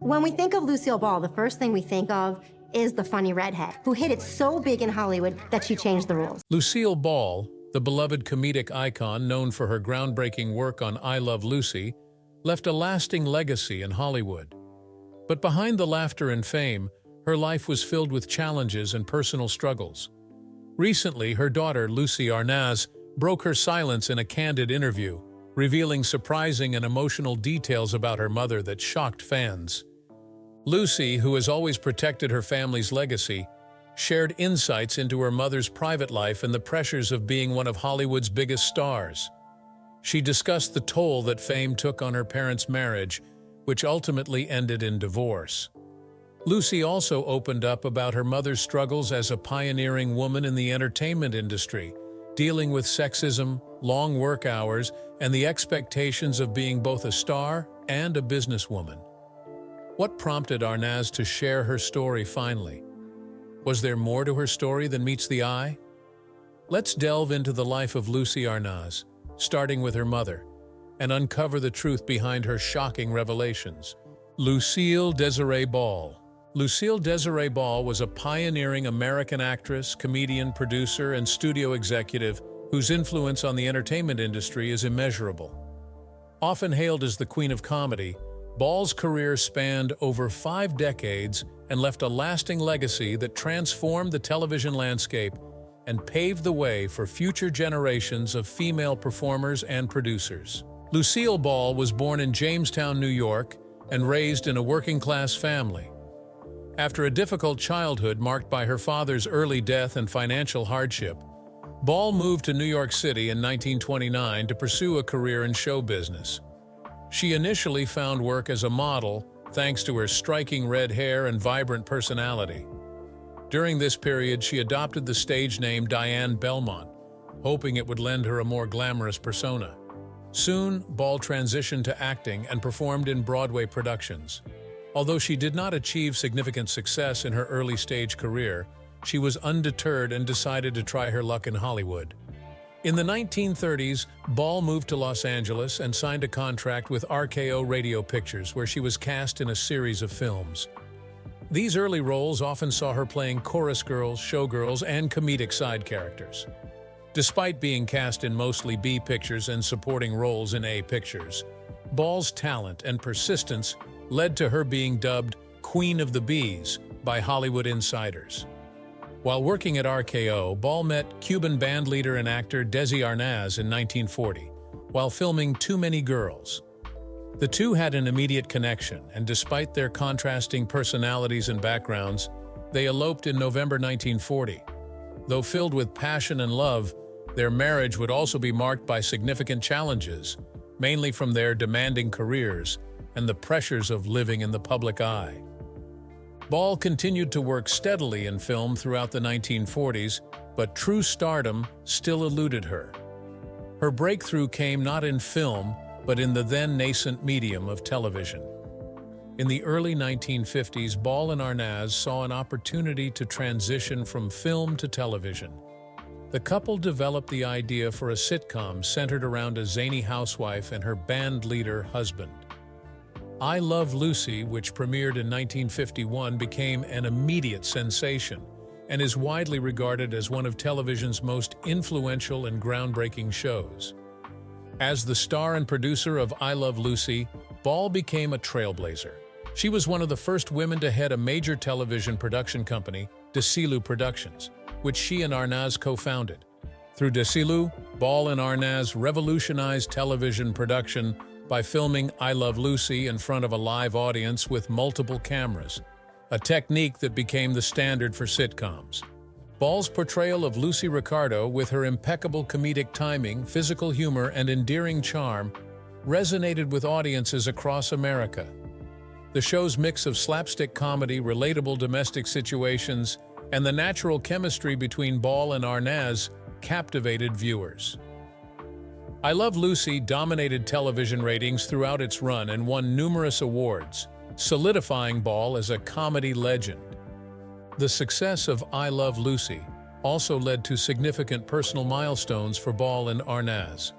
When we think of Lucille Ball, the first thing we think of is the funny redhead, who hit it so big in Hollywood that she changed the rules. Lucille Ball, the beloved comedic icon known for her groundbreaking work on I Love Lucy, left a lasting legacy in Hollywood. But behind the laughter and fame, her life was filled with challenges and personal struggles. Recently, her daughter, Lucie Arnaz, broke her silence in a candid interview, revealing surprising and emotional details about her mother that shocked fans. Lucie, who has always protected her family's legacy, shared insights into her mother's private life and the pressures of being one of Hollywood's biggest stars. She discussed the toll that fame took on her parents' marriage, which ultimately ended in divorce. Lucie also opened up about her mother's struggles as a pioneering woman in the entertainment industry, dealing with sexism, long work hours, and the expectations of being both a star and a businesswoman. What prompted Arnaz to share her story finally? Was there more to her story than meets the eye? Let's delve into the life of Lucie Arnaz, starting with her mother, and uncover the truth behind her shocking revelations. Lucille Desiree Ball. Lucille Desiree Ball was a pioneering American actress, comedian, producer, and studio executive whose influence on the entertainment industry is immeasurable. Often hailed as the Queen of Comedy, Ball's career spanned over 5 decades and left a lasting legacy that transformed the television landscape and paved the way for future generations of female performers and producers. Lucille Ball was born in Jamestown, New York, and raised in a working-class family. After a difficult childhood marked by her father's early death and financial hardship, Ball moved to New York City in 1929 to pursue a career in show business. She initially found work as a model thanks to her striking red hair and vibrant personality. During this period, she adopted the stage name Diane Belmont, hoping it would lend her a more glamorous persona. Soon, Ball transitioned to acting and performed in Broadway productions. Although she did not achieve significant success in her early-stage career, she was undeterred and decided to try her luck in Hollywood. In the 1930s, Ball moved to Los Angeles and signed a contract with RKO Radio Pictures, where she was cast in a series of films. These early roles often saw her playing chorus girls, showgirls, and comedic side characters. Despite being cast in mostly B pictures and supporting roles in A pictures, Ball's talent and persistence led to her being dubbed Queen of the B's by Hollywood insiders. While working at RKO, Ball met Cuban bandleader and actor Desi Arnaz in 1940, while filming Too Many Girls. The two had an immediate connection, and despite their contrasting personalities and backgrounds, they eloped in November 1940. Though filled with passion and love, their marriage would also be marked by significant challenges, mainly from their demanding careers and the pressures of living in the public eye. Ball continued to work steadily in film throughout the 1940s, but true stardom still eluded her. Her breakthrough came not in film, but in the then nascent medium of television. In the early 1950s, Ball and Arnaz saw an opportunity to transition from film to television. The couple developed the idea for a sitcom centered around a zany housewife and her band leader husband. I Love Lucy, which premiered in 1951, became an immediate sensation and is widely regarded as one of television's most influential and groundbreaking shows. As the star and producer of I Love Lucy, Ball became a trailblazer. She was one of the first women to head a major television production company, Desi Productions, which she and Arnaz co-founded. Through Desi, Ball and Arnaz revolutionized television production by filming I Love Lucy in front of a live audience with multiple cameras, a technique that became the standard for sitcoms. Ball's portrayal of Lucy Ricardo, with her impeccable comedic timing, physical humor, and endearing charm, resonated with audiences across America. The show's mix of slapstick comedy, relatable domestic situations, and the natural chemistry between Ball and Arnaz captivated viewers. I Love Lucy dominated television ratings throughout its run and won numerous awards, solidifying Ball as a comedy legend. The success of I Love Lucy also led to significant personal milestones for Ball and Arnaz.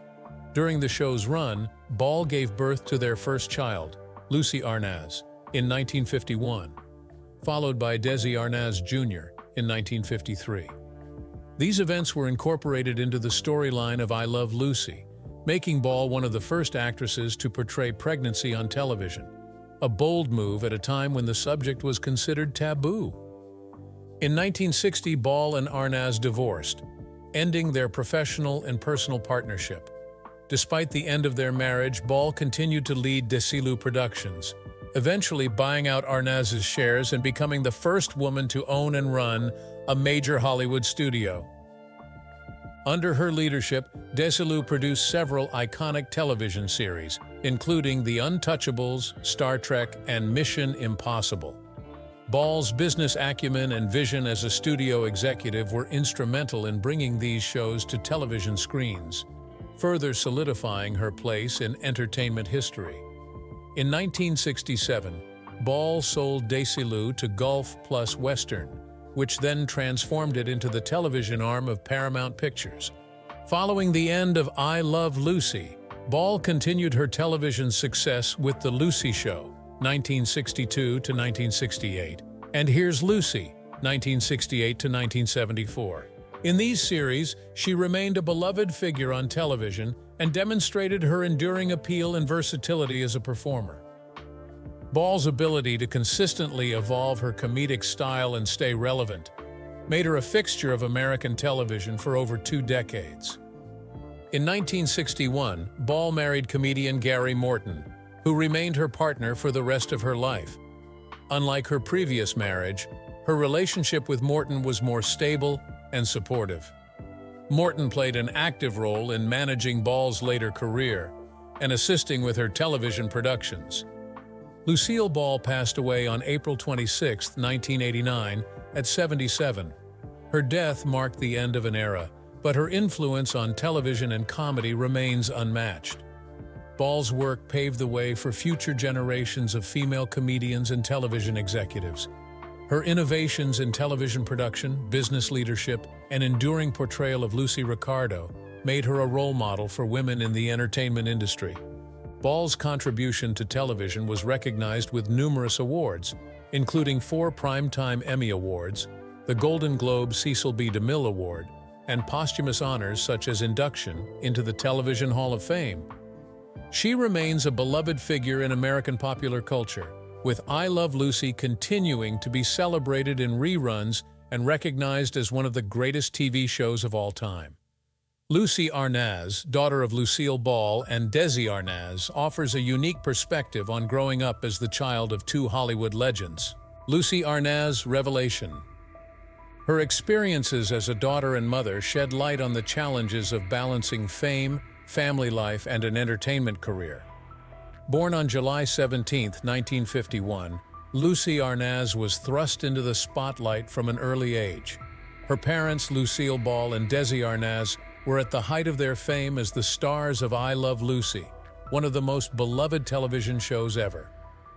During the show's run, Ball gave birth to their first child, Lucie Arnaz, in 1951, followed by Desi Arnaz Jr. in 1953. These events were incorporated into the storyline of I Love Lucy, making Ball one of the first actresses to portray pregnancy on television, a bold move at a time when the subject was considered taboo. In 1960, Ball and Arnaz divorced, ending their professional and personal partnership. Despite the end of their marriage, Ball continued to lead Desi Productions, eventually buying out Arnaz's shares and becoming the first woman to own and run a major Hollywood studio. Under her leadership, Desi produced several iconic television series, including The Untouchables, Star Trek, and Mission Impossible. Ball's business acumen and vision as a studio executive were instrumental in bringing these shows to television screens, further solidifying her place in entertainment history. In 1967, Ball sold Desi to Gulf Plus Western, which then transformed it into the television arm of Paramount Pictures. Following the end of I Love Lucy, Ball continued her television success with The Lucy Show, 1962 to 1968, and Here's Lucy, 1968 to 1974. In these series, she remained a beloved figure on television and demonstrated her enduring appeal and versatility as a performer. Ball's ability to consistently evolve her comedic style and stay relevant made her a fixture of American television for over 2 decades. In 1961, Ball married comedian Gary Morton, who remained her partner for the rest of her life. Unlike her previous marriage, her relationship with Morton was more stable and supportive. Morton played an active role in managing Ball's later career and assisting with her television productions. Lucille Ball passed away on April 26, 1989, at 77. Her death marked the end of an era, but her influence on television and comedy remains unmatched. Ball's work paved the way for future generations of female comedians and television executives. Her innovations in television production, business leadership, and enduring portrayal of Lucy Ricardo made her a role model for women in the entertainment industry. Ball's contribution to television was recognized with numerous awards, including 4 Primetime Emmy Awards, the Golden Globe Cecil B. DeMille Award, and posthumous honors such as induction into the Television Hall of Fame. She remains a beloved figure in American popular culture, with I Love Lucy continuing to be celebrated in reruns and recognized as one of the greatest TV shows of all time. Lucie Arnaz, daughter of Lucille Ball and Desi Arnaz, offers a unique perspective on growing up as the child of 2 Hollywood legends. Lucie Arnaz, Revelation. Her experiences as a daughter and mother shed light on the challenges of balancing fame, family life, and an entertainment career. Born on July 17, 1951, Lucie Arnaz was thrust into the spotlight from an early age. Her parents, Lucille Ball and Desi Arnaz, were at the height of their fame as the stars of I Love Lucy, one of the most beloved television shows ever.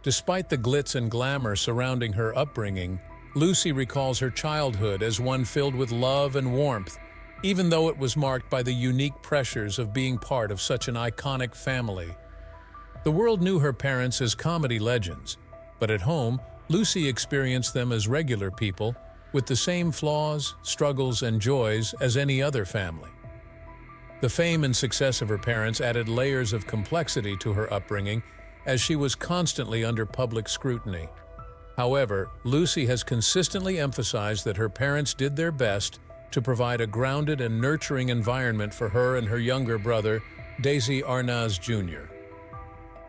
Despite the glitz and glamour surrounding her upbringing, Lucy recalls her childhood as one filled with love and warmth, even though it was marked by the unique pressures of being part of such an iconic family. The world knew her parents as comedy legends, but at home, Lucy experienced them as regular people, with the same flaws, struggles, and joys as any other family. The fame and success of her parents added layers of complexity to her upbringing, as she was constantly under public scrutiny. However, Lucy has consistently emphasized that her parents did their best to provide a grounded and nurturing environment for her and her younger brother, Desi Arnaz Jr.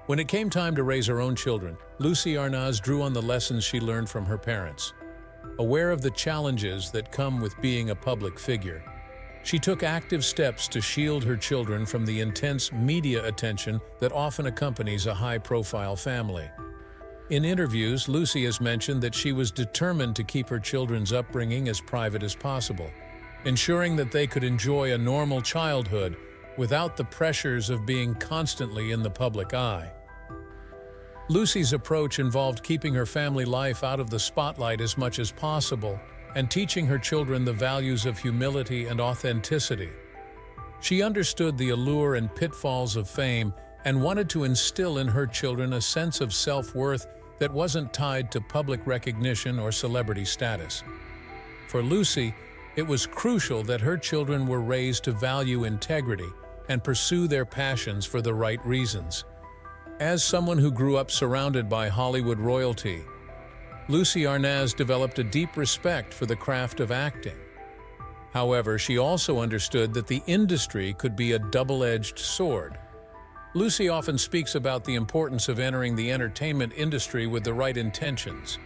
When it came time to raise her own children, Lucie Arnaz drew on the lessons she learned from her parents. Aware of the challenges that come with being a public figure, she took active steps to shield her children from the intense media attention that often accompanies a high-profile family. In interviews, Lucy has mentioned that she was determined to keep her children's upbringing as private as possible, ensuring that they could enjoy a normal childhood without the pressures of being constantly in the public eye. Lucy's approach involved keeping her family life out of the spotlight as much as possible and teaching her children the values of humility and authenticity. She understood the allure and pitfalls of fame and wanted to instill in her children a sense of self-worth that wasn't tied to public recognition or celebrity status. For Lucie, it was crucial that her children were raised to value integrity and pursue their passions for the right reasons. As someone who grew up surrounded by Hollywood royalty, Lucie Arnaz developed a deep respect for the craft of acting. However, she also understood that the industry could be a double-edged sword. Lucie often speaks about the importance of entering the entertainment industry with the right intentions.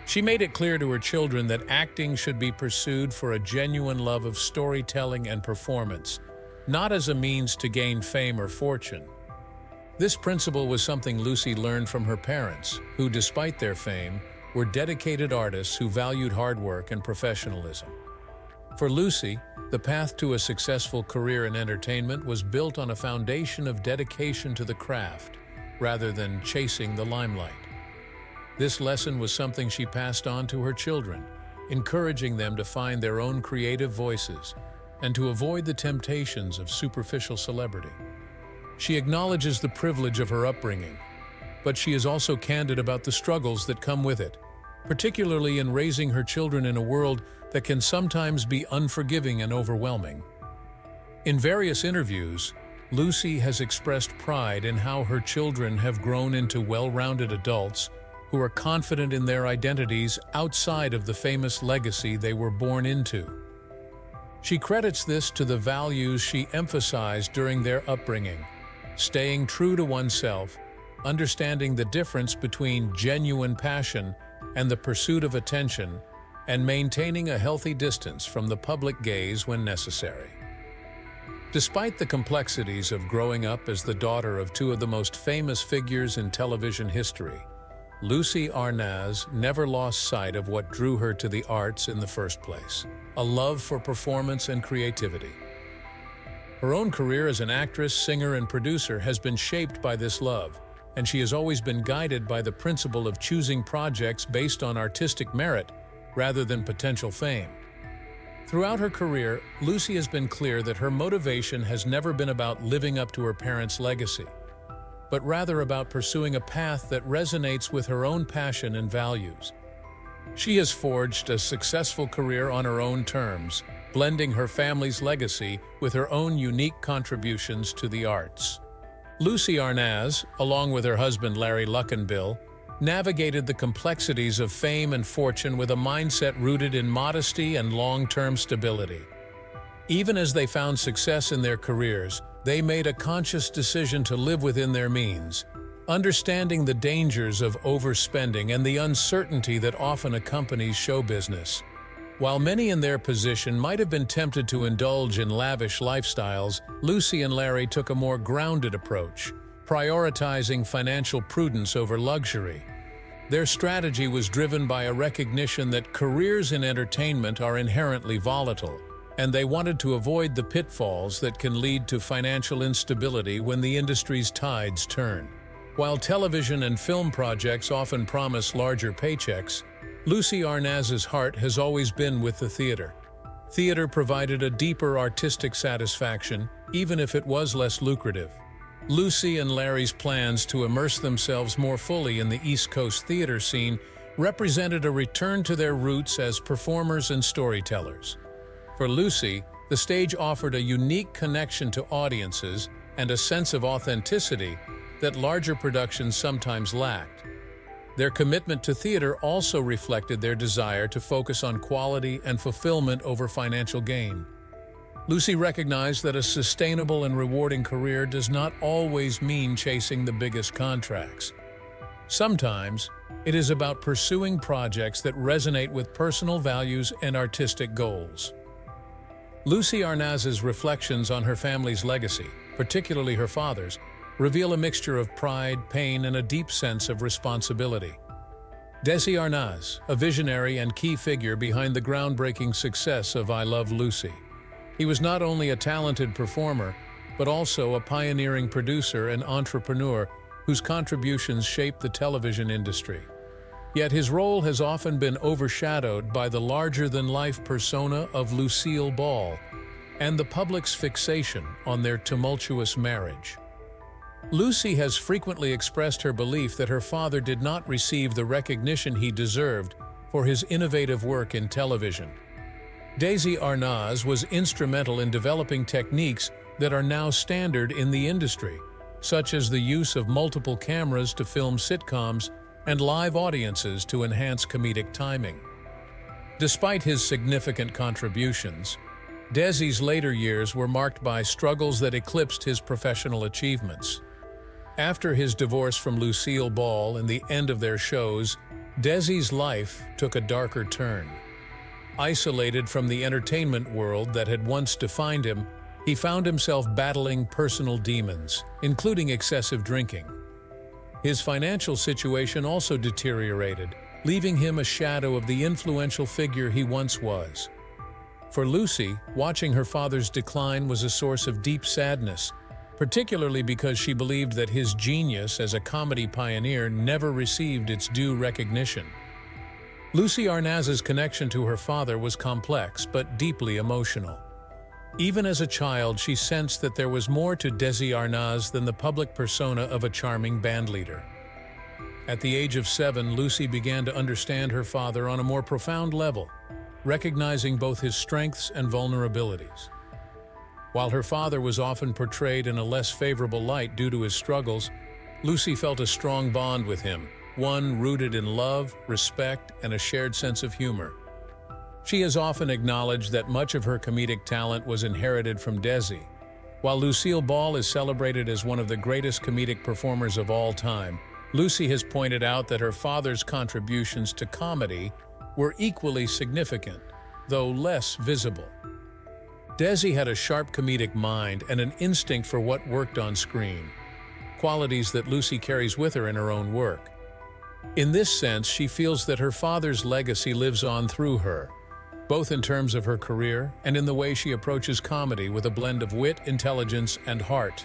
She made it clear to her children that acting should be pursued for a genuine love of storytelling and performance, not as a means to gain fame or fortune. This principle was something Lucie learned from her parents, who, despite their fame, were dedicated artists who valued hard work and professionalism. For Lucie, the path to a successful career in entertainment was built on a foundation of dedication to the craft, rather than chasing the limelight. This lesson was something she passed on to her children, encouraging them to find their own creative voices and to avoid the temptations of superficial celebrity. She acknowledges the privilege of her upbringing, but she is also candid about the struggles that come with it, particularly in raising her children in a world that can sometimes be unforgiving and overwhelming. In various interviews, Lucie has expressed pride in how her children have grown into well-rounded adults who are confident in their identities outside of the famous legacy they were born into. She credits this to the values she emphasized during their upbringing: staying true to oneself, understanding the difference between genuine passion and the pursuit of attention, and maintaining a healthy distance from the public gaze when necessary. Despite the complexities of growing up as the daughter of two of the most famous figures in television history, Lucie Arnaz never lost sight of what drew her to the arts in the first place: a love for performance and creativity. Her own career as an actress, singer, and producer has been shaped by this love, and she has always been guided by the principle of choosing projects based on artistic merit rather than potential fame. Throughout her career, Lucie has been clear that her motivation has never been about living up to her parents' legacy, but rather about pursuing a path that resonates with her own passion and values. She has forged a successful career on her own terms, blending her family's legacy with her own unique contributions to the arts. Lucie Arnaz, along with her husband Larry Luckenbill, navigated the complexities of fame and fortune with a mindset rooted in modesty and long-term stability. Even as they found success in their careers, they made a conscious decision to live within their means, understanding the dangers of overspending and the uncertainty that often accompanies show business. While many in their position might have been tempted to indulge in lavish lifestyles, Lucie and Larry took a more grounded approach, prioritizing financial prudence over luxury. Their strategy was driven by a recognition that careers in entertainment are inherently volatile, and they wanted to avoid the pitfalls that can lead to financial instability when the industry's tides turn. While television and film projects often promise larger paychecks, Lucie Arnaz's heart has always been with the theater. Theater provided a deeper artistic satisfaction, even if it was less lucrative. Lucie and Larry's plans to immerse themselves more fully in the East Coast theater scene represented a return to their roots as performers and storytellers. For Lucie, the stage offered a unique connection to audiences and a sense of authenticity that larger productions sometimes lacked. Their commitment to theater also reflected their desire to focus on quality and fulfillment over financial gain. Lucie recognized that a sustainable and rewarding career does not always mean chasing the biggest contracts. Sometimes, it is about pursuing projects that resonate with personal values and artistic goals. Lucie Arnaz's reflections on her family's legacy, particularly her father's, reveal a mixture of pride, pain, and a deep sense of responsibility. Desi Arnaz, a visionary and key figure behind the groundbreaking success of I Love Lucie. He was not only a talented performer, but also a pioneering producer and entrepreneur whose contributions shaped the television industry. Yet his role has often been overshadowed by the larger-than-life persona of Lucille Ball and the public's fixation on their tumultuous marriage. Lucie has frequently expressed her belief that her father did not receive the recognition he deserved for his innovative work in television. Desi Arnaz was instrumental in developing techniques that are now standard in the industry, such as the use of multiple cameras to film sitcoms and live audiences to enhance comedic timing. Despite his significant contributions, Desi's later years were marked by struggles that eclipsed his professional achievements. After his divorce from Lucille Ball and the end of their shows, Desi's life took a darker turn. Isolated from the entertainment world that had once defined him, he found himself battling personal demons, including excessive drinking. His financial situation also deteriorated, leaving him a shadow of the influential figure he once was. For Lucie, watching her father's decline was a source of deep sadness, particularly because she believed that his genius as a comedy pioneer never received its due recognition. Lucie Arnaz's connection to her father was complex but deeply emotional. Even as a child, she sensed that there was more to Desi Arnaz than the public persona of a charming bandleader. At the age of 7, Lucie began to understand her father on a more profound level, recognizing both his strengths and vulnerabilities. While her father was often portrayed in a less favorable light due to his struggles, Lucie felt a strong bond with him, one rooted in love, respect, and a shared sense of humor. She has often acknowledged that much of her comedic talent was inherited from Desi. While Lucille Ball is celebrated as one of the greatest comedic performers of all time, Lucie has pointed out that her father's contributions to comedy were equally significant, though less visible. Desi had a sharp comedic mind and an instinct for what worked on screen, qualities that Lucie carries with her in her own work. In this sense, she feels that her father's legacy lives on through her, both in terms of her career and in the way she approaches comedy with a blend of wit, intelligence, and heart.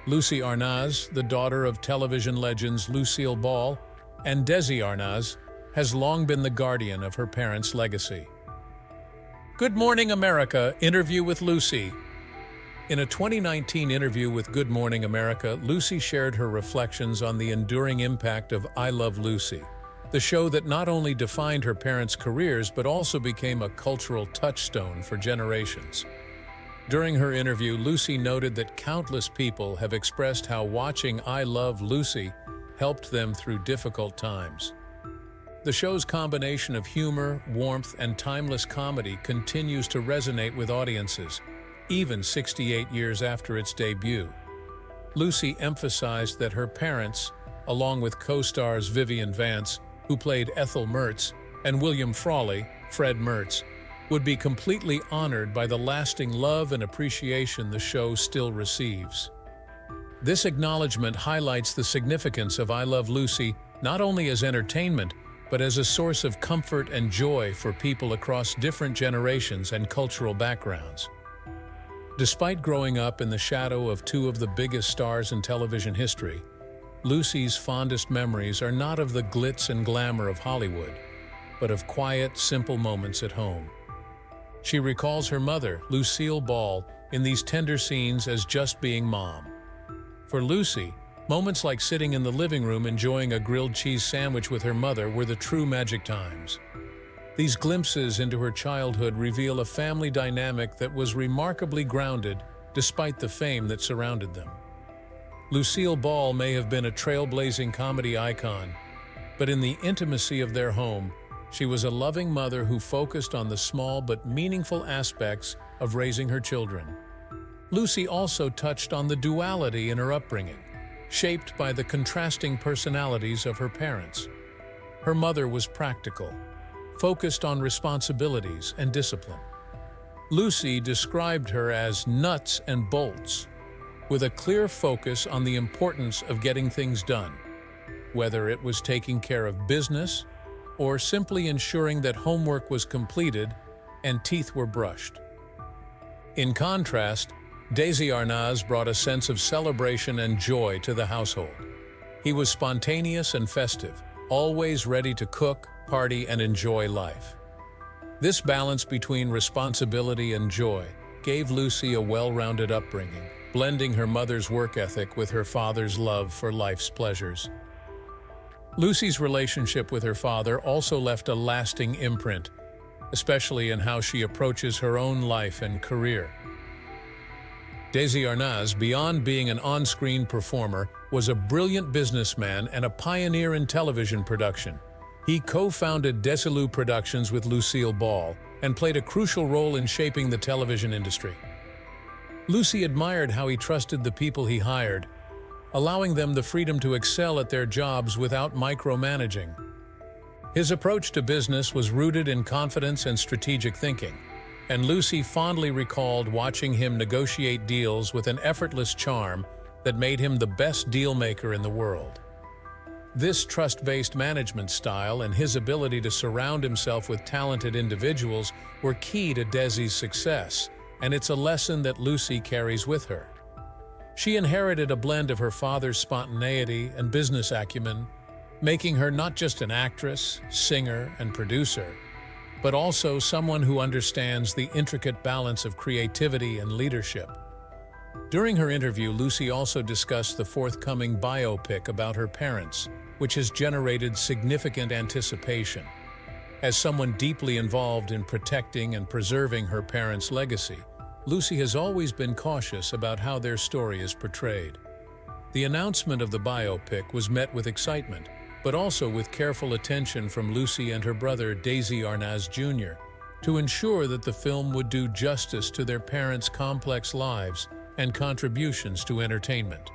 Lucie Arnaz, the daughter of television legends Lucille Ball and Desi Arnaz, has long been the guardian of her parents' legacy. Good Morning America interview with Lucie. In a 2019 interview with Good Morning America, Lucie shared her reflections on the enduring impact of I Love Lucie, the show that not only defined her parents' careers but also became a cultural touchstone for generations. During her interview, Lucie noted that countless people have expressed how watching I Love Lucie helped them through difficult times. The show's combination of humor, warmth, and timeless comedy continues to resonate with audiences, even 68 years after its debut. Lucie emphasized that her parents, along with co-stars Vivian Vance, who played Ethel Mertz, and William Frawley, Fred Mertz, would be completely honored by the lasting love and appreciation the show still receives. This acknowledgement highlights the significance of I Love Lucie not only as entertainment, but as a source of comfort and joy for people across different generations and cultural backgrounds. Despite growing up in the shadow of two of the biggest stars in television history, Lucie's fondest memories are not of the glitz and glamour of Hollywood, but of quiet, simple moments at home. She recalls her mother, Lucille Ball, in these tender scenes as just being mom. For Lucie, moments like sitting in the living room enjoying a grilled cheese sandwich with her mother were the true magic times. These glimpses into her childhood reveal a family dynamic that was remarkably grounded despite the fame that surrounded them. Lucille Ball may have been a trailblazing comedy icon, but in the intimacy of their home, she was a loving mother who focused on the small but meaningful aspects of raising her children. Lucie also touched on the duality in her upbringing, shaped by the contrasting personalities of her parents. Her mother was practical, focused on responsibilities and discipline. Lucie described her as nuts and bolts, with a clear focus on the importance of getting things done, whether it was taking care of business or simply ensuring that homework was completed and teeth were brushed. In contrast, Desi Arnaz brought a sense of celebration and joy to the household. He was spontaneous and festive, always ready to cook, party, and enjoy life. This balance between responsibility and joy gave Lucie a well-rounded upbringing, blending her mother's work ethic with her father's love for life's pleasures. Lucie's relationship with her father also left a lasting imprint, especially in how she approaches her own life and career. Desi Arnaz, beyond being an on-screen performer, was a brilliant businessman and a pioneer in television production. He co-founded Desi Productions with Lucille Ball and played a crucial role in shaping the television industry. Lucie admired how he trusted the people he hired, allowing them the freedom to excel at their jobs without micromanaging. His approach to business was rooted in confidence and strategic thinking, and Lucie fondly recalled watching him negotiate deals with an effortless charm that made him the best deal-maker in the world. This trust-based management style and his ability to surround himself with talented individuals were key to Desi's success, and it's a lesson that Lucie carries with her. She inherited a blend of her father's spontaneity and business acumen, making her not just an actress, singer, and producer, but also someone who understands the intricate balance of creativity and leadership. During her interview, Lucie also discussed the forthcoming biopic about her parents, which has generated significant anticipation. As someone deeply involved in protecting and preserving her parents' legacy, Lucie has always been cautious about how their story is portrayed. The announcement of the biopic was met with excitement, but also with careful attention from Lucie and her brother Desi Arnaz Jr. to ensure that the film would do justice to their parents' complex lives and contributions to entertainment.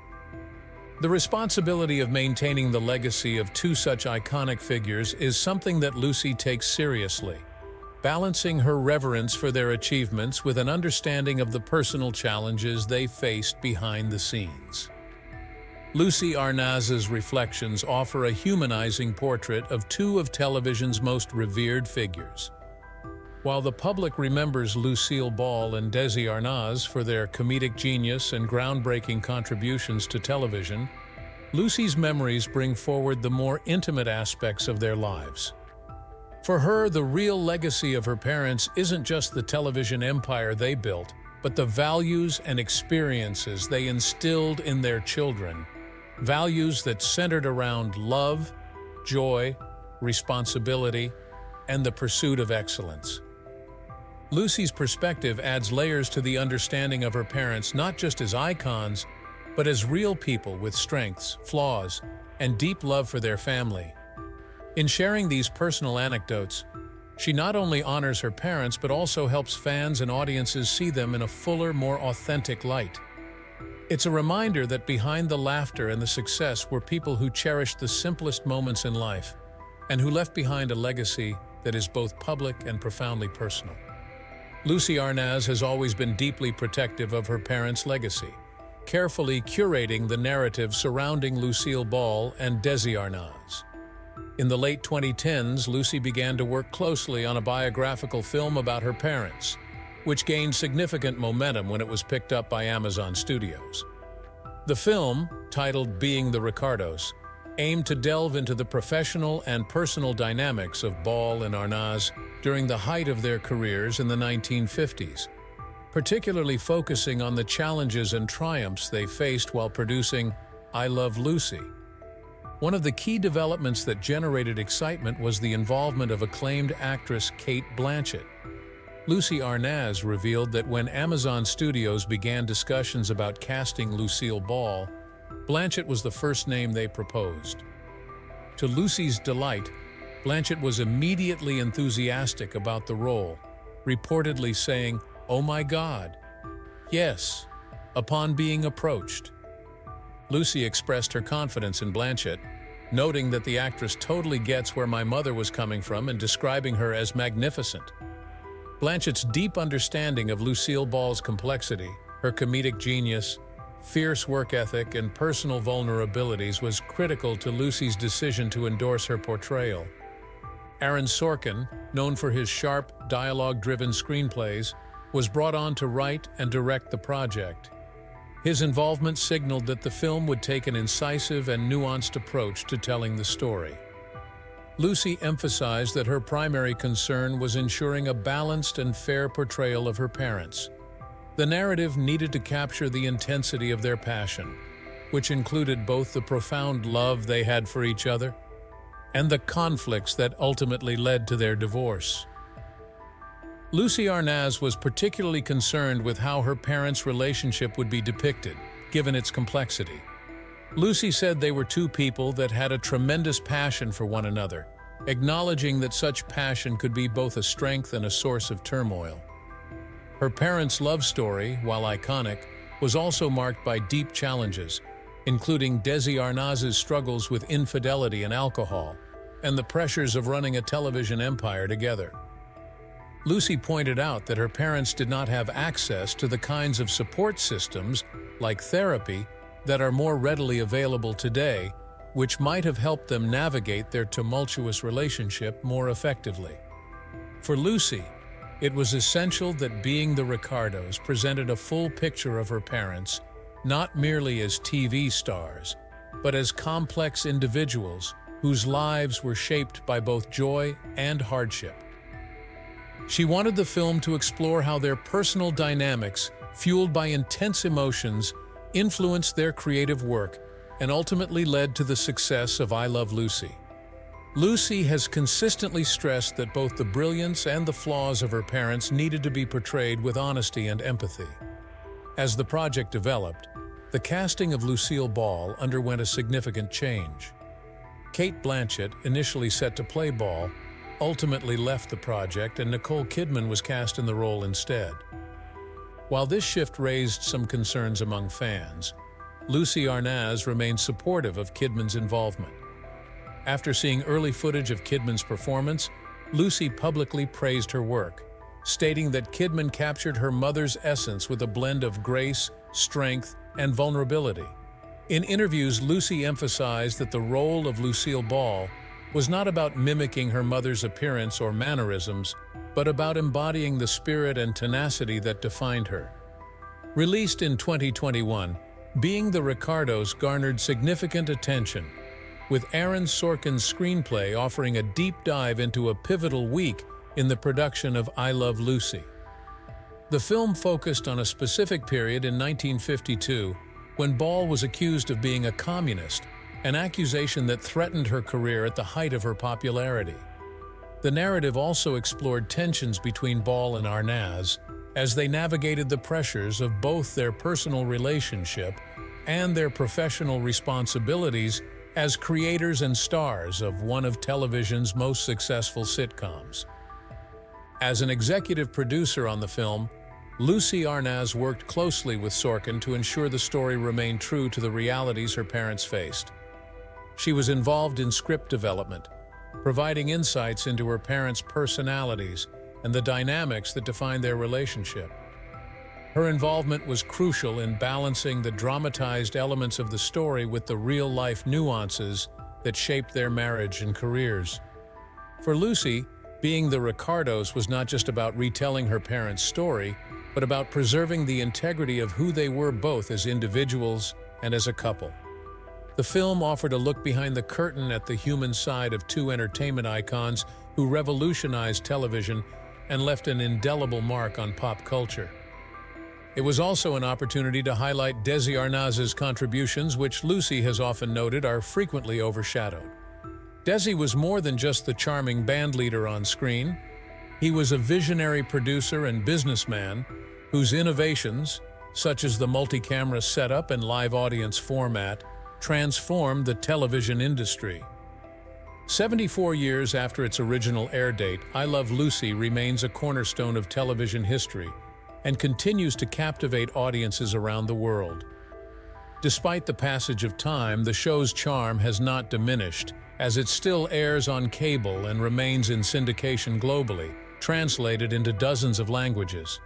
The responsibility of maintaining the legacy of two such iconic figures is something that Lucie takes seriously, balancing her reverence for their achievements with an understanding of the personal challenges they faced behind the scenes. Lucie Arnaz's reflections offer a humanizing portrait of two of television's most revered figures. While the public remembers Lucille Ball and Desi Arnaz for their comedic genius and groundbreaking contributions to television, Lucie's memories bring forward the more intimate aspects of their lives. For her, the real legacy of her parents isn't just the television empire they built, but the values and experiences they instilled in their children, values that centered around love, joy, responsibility, and the pursuit of excellence. Lucie's perspective adds layers to the understanding of her parents not just as icons, but as real people with strengths, flaws, and deep love for their family. In sharing these personal anecdotes, she not only honors her parents but also helps fans and audiences see them in a fuller, more authentic light. It's a reminder that behind the laughter and the success were people who cherished the simplest moments in life and who left behind a legacy that is both public and profoundly personal. Lucie Arnaz has always been deeply protective of her parents' legacy, carefully curating the narrative surrounding Lucille Ball and Desi Arnaz. In the late 2010s, Lucie began to work closely on a biographical film about her parents, which gained significant momentum when it was picked up by Amazon Studios. The film, titled Being the Ricardos, aimed to delve into the professional and personal dynamics of Ball and Arnaz during the height of their careers in the 1950s, particularly focusing on the challenges and triumphs they faced while producing I Love Lucy. One of the key developments that generated excitement was the involvement of acclaimed actress Cate Blanchett. Lucie Arnaz revealed that when Amazon Studios began discussions about casting Lucille Ball, Blanchett was the first name they proposed. To Lucie's delight, Blanchett was immediately enthusiastic about the role, reportedly saying, "Oh my God, yes," upon being approached. Lucie expressed her confidence in Blanchett, noting that the actress totally gets where my mother was coming from and describing her as magnificent. Blanchett's deep understanding of Lucille Ball's complexity, her comedic genius, fierce work ethic, and personal vulnerabilities was critical to Lucie's decision to endorse her portrayal. Aaron Sorkin, known for his sharp, dialogue-driven screenplays, was brought on to write and direct the project. His involvement signaled that the film would take an incisive and nuanced approach to telling the story. Lucie emphasized that her primary concern was ensuring a balanced and fair portrayal of her parents. The narrative needed to capture the intensity of their passion, which included both the profound love they had for each other and the conflicts that ultimately led to their divorce. Lucie Arnaz was particularly concerned with how her parents' relationship would be depicted, given its complexity. Lucie said they were two people that had a tremendous passion for one another, acknowledging that such passion could be both a strength and a source of turmoil. Her parents' love story, while iconic, was also marked by deep challenges, including Desi Arnaz's struggles with infidelity and alcohol, and the pressures of running a television empire together. Lucie pointed out that her parents did not have access to the kinds of support systems, like therapy, that are more readily available today, which might have helped them navigate their tumultuous relationship more effectively. For Lucie, it was essential that Being the Ricardos presented a full picture of her parents, not merely as TV stars, but as complex individuals whose lives were shaped by both joy and hardship. She wanted the film to explore how their personal dynamics, fueled by intense emotions, influenced their creative work and ultimately led to the success of I Love Lucie. Lucie has consistently stressed that both the brilliance and the flaws of her parents needed to be portrayed with honesty and empathy. As the project developed, the casting of Lucille Ball underwent a significant change. Cate Blanchett, initially set to play Ball, ultimately left the project and Nicole Kidman was cast in the role instead. While this shift raised some concerns among fans, Lucie Arnaz remained supportive of Kidman's involvement. After seeing early footage of Kidman's performance, Lucie publicly praised her work, stating that Kidman captured her mother's essence with a blend of grace, strength, and vulnerability. In interviews, Lucie emphasized that the role of Lucille Ball was not about mimicking her mother's appearance or mannerisms, but about embodying the spirit and tenacity that defined her. Released in 2021, Being the Ricardos garnered significant attention, with Aaron Sorkin's screenplay offering a deep dive into a pivotal week in the production of I Love Lucie. The film focused on a specific period in 1952 when Ball was accused of being a communist, an accusation that threatened her career at the height of her popularity. The narrative also explored tensions between Ball and Arnaz as they navigated the pressures of both their personal relationship and their professional responsibilities as creators and stars of one of television's most successful sitcoms. As an executive producer on the film, Lucie Arnaz worked closely with Sorkin to ensure the story remained true to the realities her parents faced. She was involved in script development, providing insights into her parents' personalities and the dynamics that defined their relationship. Her involvement was crucial in balancing the dramatized elements of the story with the real-life nuances that shaped their marriage and careers. For Lucie, Being the Ricardos was not just about retelling her parents' story, but about preserving the integrity of who they were both as individuals and as a couple. The film offered a look behind the curtain at the human side of two entertainment icons who revolutionized television and left an indelible mark on pop culture. It was also an opportunity to highlight Desi Arnaz's contributions, which Lucie has often noted are frequently overshadowed. Desi was more than just the charming bandleader on screen. He was a visionary producer and businessman whose innovations, such as the multi-camera setup and live audience format, transformed the television industry. 74 years after its original air date, I Love Lucie remains a cornerstone of television history and continues to captivate audiences around the world. Despite the passage of time, the show's charm has not diminished, as it still airs on cable and remains in syndication globally, translated into dozens of languages.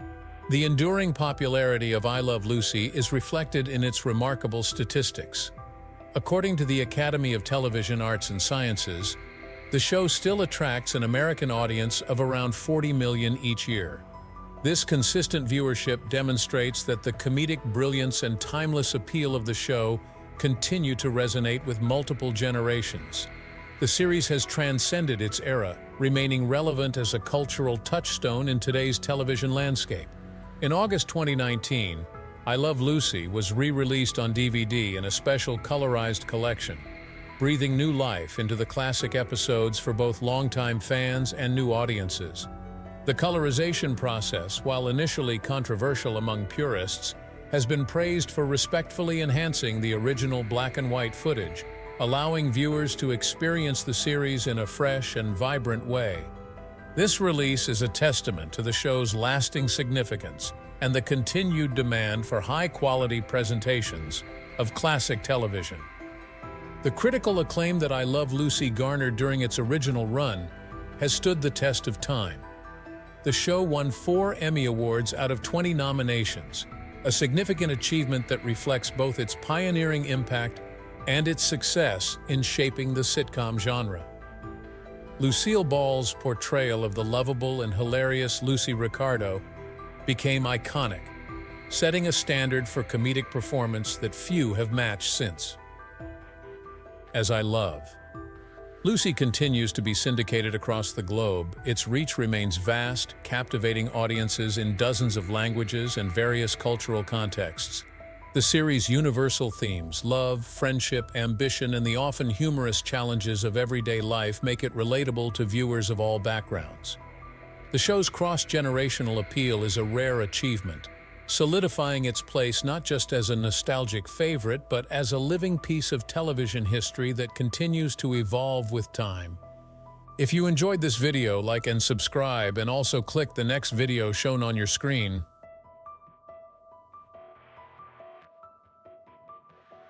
The enduring popularity of I Love Lucie is reflected in its remarkable statistics. According to the Academy of Television Arts and Sciences, the show still attracts an American audience of around 40 million each year. This consistent viewership demonstrates that the comedic brilliance and timeless appeal of the show continue to resonate with multiple generations. The series has transcended its era, remaining relevant as a cultural touchstone in today's television landscape. In August 2019, I Love Lucy was re-released on DVD in a special colorized collection, breathing new life into the classic episodes for both longtime fans and new audiences. The colorization process, while initially controversial among purists, has been praised for respectfully enhancing the original black and white footage, allowing viewers to experience the series in a fresh and vibrant way. This release is a testament to the show's lasting significance and the continued demand for high-quality presentations of classic television. The critical acclaim that I Love Lucy garnered during its original run has stood the test of time. The show won 4 Emmy Awards out of 20 nominations, a significant achievement that reflects both its pioneering impact and its success in shaping the sitcom genre. Lucille Ball's portrayal of the lovable and hilarious Lucy Ricardo became iconic, setting a standard for comedic performance that few have matched since. As I Love Lucy continues to be syndicated across the globe. Its reach remains vast, captivating audiences in dozens of languages and various cultural contexts. The series' universal themes, love, friendship, ambition, and the often humorous challenges of everyday life make it relatable to viewers of all backgrounds. The show's cross-generational appeal is a rare achievement, solidifying its place not just as a nostalgic favorite, but as a living piece of television history that continues to evolve with time. If you enjoyed this video, like and subscribe, and also click the next video shown on your screen.